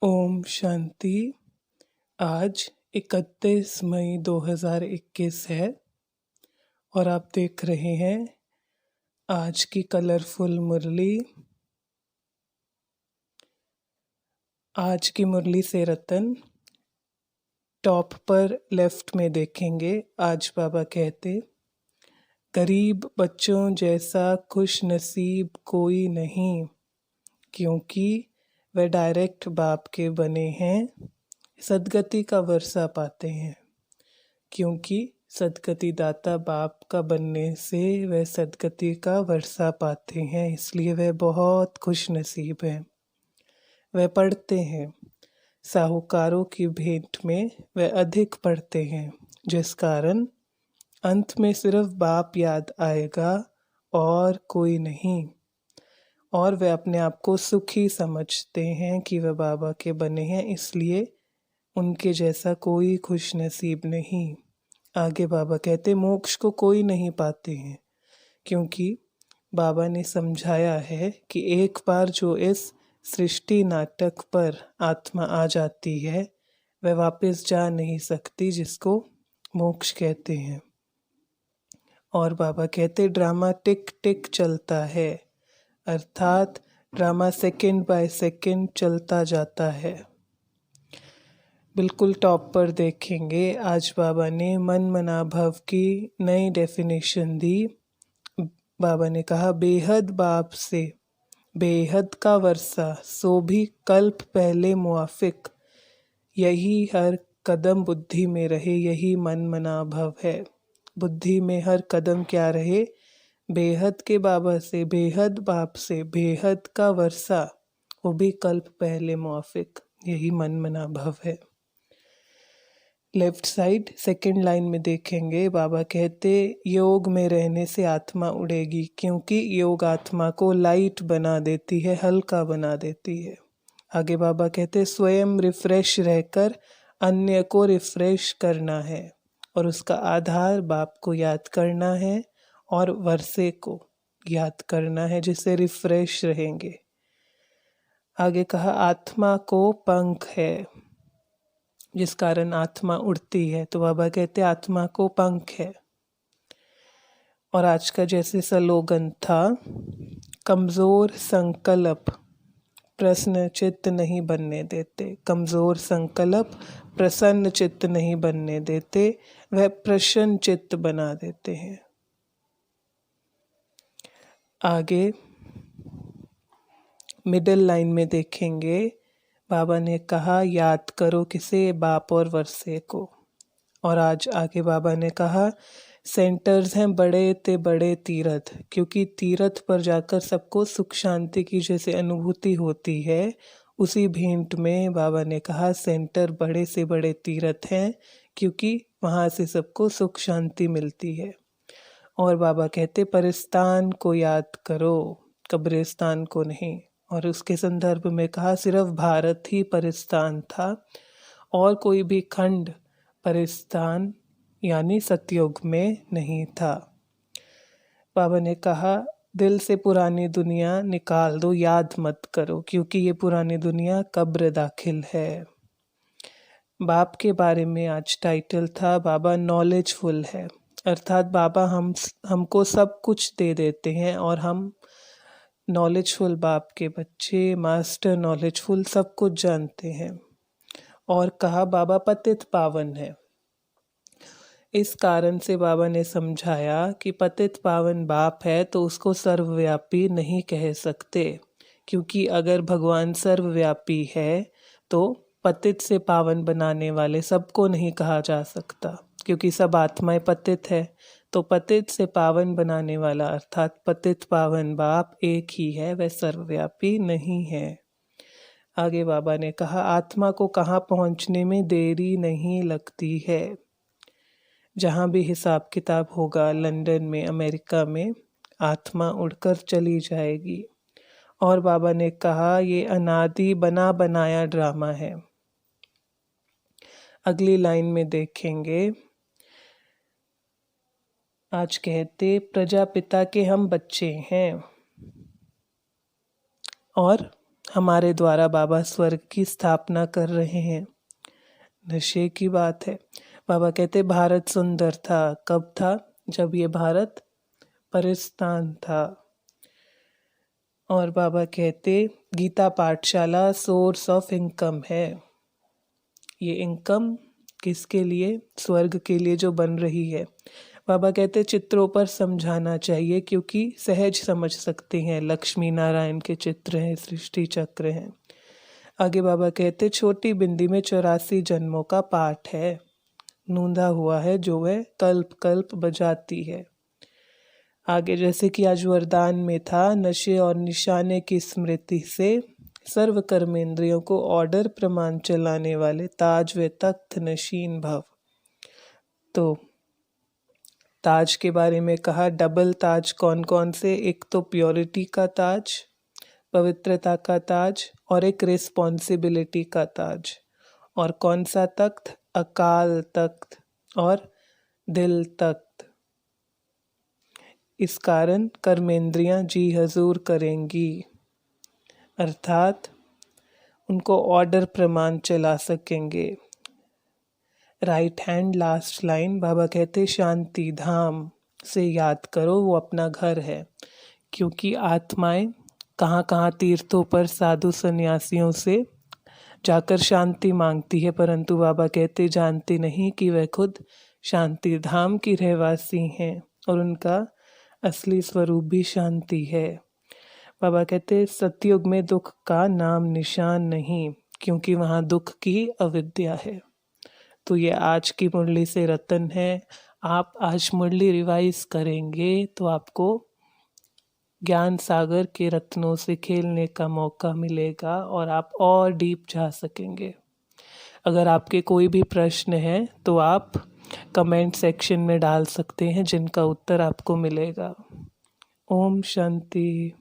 ओम शांति। आज 31 मई 2021 है और आप देख रहे हैं आज की कलरफुल मुरली। आज की मुरली से रतन टॉप पर लेफ्ट में देखेंगे। आज बाबा कहते, गरीब बच्चों जैसा खुश नसीब कोई नहीं, क्योंकि वे डायरेक्ट बाप के बने हैं, सदगति का वर्षा पाते हैं। क्योंकि सदगति दाता बाप का बनने से वह सदगति का वर्षा पाते हैं, इसलिए वह बहुत खुश नसीब हैं। वह पढ़ते हैं, साहूकारों की भेंट में वह अधिक पढ़ते हैं, जिस कारण अंत में सिर्फ बाप याद आएगा और कोई नहीं। और वे अपने आप को सुखी समझते हैं कि वह बाबा के बने हैं, इसलिए उनके जैसा कोई खुश नसीब नहीं। आगे बाबा कहते, मोक्ष को कोई नहीं पाते हैं, क्योंकि बाबा ने समझाया है कि एक बार जो इस सृष्टि नाटक पर आत्मा आ जाती है वह वापस जा नहीं सकती, जिसको मोक्ष कहते हैं। और बाबा कहते, ड्रामा टिक टिक चलता है, अर्थात ड्रामा सेकंड बाय सेकंड चलता जाता है। बिल्कुल टॉप पर देखेंगे, आज बाबा ने मन मना भव की नई डेफिनेशन दी। बाबा ने कहा, बेहद बाप से बेहद का वर्षा, सो भी कल्प पहले मुआफिक, यही हर कदम बुद्धि में रहे, यही मन मना भव है। बुद्धि में हर कदम क्या रहे? बेहद के बाबा से, बेहद बाप से बेहद का वर्षा, वो भी कल्प पहले मुआफिक, यही मन मना भव है। लेफ्ट साइड सेकंड लाइन में देखेंगे, बाबा कहते, योग में रहने से आत्मा उड़ेगी, क्योंकि योग आत्मा को लाइट बना देती है, हल्का बना देती है। आगे बाबा कहते, स्वयं रिफ्रेश रहकर अन्य को रिफ्रेश करना है, और उसका आधार बाप को याद करना है और वर्षे को याद करना है, जिससे रिफ्रेश रहेंगे। आगे कहा, आत्मा को पंख है, जिस कारण आत्मा उड़ती है, तो बाबा कहते आत्मा को पंख है। और आज का जैसे स्लोगन था, कमज़ोर संकल्प प्रसन्न चित्त नहीं बनने देते, कमज़ोर संकल्प प्रसन्न चित्त नहीं बनने देते, वह प्रसन्न चित्त बना देते हैं। आगे मिडिल लाइन में देखेंगे, बाबा ने कहा, याद करो किसे? बाप और वर्षे को। और आज आगे बाबा ने कहा, सेंटर्स हैं बड़े ते बड़े तीर्थ, क्योंकि तीर्थ पर जाकर सबको सुख शांति की जैसे अनुभूति होती है, उसी भेंट में बाबा ने कहा सेंटर बड़े से बड़े तीर्थ हैं, क्योंकि वहाँ से सबको सुख शांति मिलती है। और बाबा कहते, परिस्तान को याद करो, कब्रिस्तान को नहीं। और उसके संदर्भ में कहा, सिर्फ भारत ही परिस्तान था, और कोई भी खंड परिस्तान यानी सतयुग में नहीं था। बाबा ने कहा, दिल से पुरानी दुनिया निकाल दो, याद मत करो, क्योंकि ये पुरानी दुनिया कब्र दाखिल है। बाप के बारे में आज टाइटल था, बाबा नॉलेजफुल है, अर्थात बाबा हमको सब कुछ दे देते हैं, और हम नॉलेजफुल बाप के बच्चे, मास्टर नॉलेजफुल सब कुछ जानते हैं। और कहा, बाबा पतित पावन है। इस कारण से बाबा ने समझाया कि पतित पावन बाप है तो उसको सर्वव्यापी नहीं कह सकते, क्योंकि अगर भगवान सर्वव्यापी है तो पतित से पावन बनाने वाले सबको नहीं कहा जा सकता, क्योंकि सब आत्माएं पतित है। तो पतित से पावन बनाने वाला अर्थात पतित पावन बाप एक ही है, वह सर्वव्यापी नहीं है। आगे बाबा ने कहा, आत्मा को कहाँ पहुँचने में देरी नहीं लगती है। जहाँ भी हिसाब किताब होगा, लंदन में, अमेरिका में, आत्मा उड़कर चली जाएगी। और बाबा ने कहा, ये अनादि बना बनाया ड्रामा है। अगली लाइन में देखेंगे, आज कहते, प्रजापिता के हम बच्चे हैं। और हमारे द्वारा बाबा स्वर्ग की स्थापना कर रहे हैं। नशे की बात है। बाबा कहते भारत सुंदर था। कब था? जब ये भारत परिस्तान था। और बाबा कहते गीता पाठशाला सोर्स ऑफ इनकम है। ये इनकम किसके लिए? स्वर्ग के लिए जो बन रही है। बाबा कहते चित्रों पर समझाना चाहिए क्योंकि सहज समझ सकते हैं। लक्ष्मी नारायण के चित्र हैं, सृष्टि चक्र हैं। आगे बाबा कहते छोटी बिंदी में 84 जन्मों का पाठ है, नूंदा हुआ है जो वह कल्प कल्प बजाती है। आगे जैसे कि आज वरदान में था, नशे और निशाने की स्मृति से सर्व कर्मेंद्रियों को ऑर्डर प्रमाण चलाने वाले ताज व तख्त नशीन भव। तो ताज के बारे में कहा, डबल ताज कौन कौन से? एक तो प्योरिटी का ताज, पवित्रता का ताज, और एक रिस्पॉन्सिबिलिटी का ताज। और कौन सा तख्त? अकाल तख्त और दिल तख्त। इस कारण कर्मेंद्रियां जी हजूर करेंगी, अर्थात उनको ऑर्डर प्रमाण चला सकेंगे। राइट हैंड लास्ट लाइन बाबा कहते शांति धाम से याद करो, वो अपना घर है। क्योंकि आत्माएं कहाँ कहाँ तीर्थों पर साधु सन्यासियों से जाकर शांति मांगती है, परंतु बाबा कहते जानती नहीं कि वह खुद शांति धाम की रहवासी हैं और उनका असली स्वरूप भी शांति है। बाबा कहते सतयुग में दुख का नाम निशान नहीं, क्योंकि वहाँ दुख की अविद्या है। तो ये आज की मुरली से रतन है। आप आज मुरली रिवाइज करेंगे तो आपको ज्ञान सागर के रत्नों से खेलने का मौका मिलेगा और आप और डीप जा सकेंगे। अगर आपके कोई भी प्रश्न है तो आप कमेंट सेक्शन में डाल सकते हैं, जिनका उत्तर आपको मिलेगा। ओम शांति।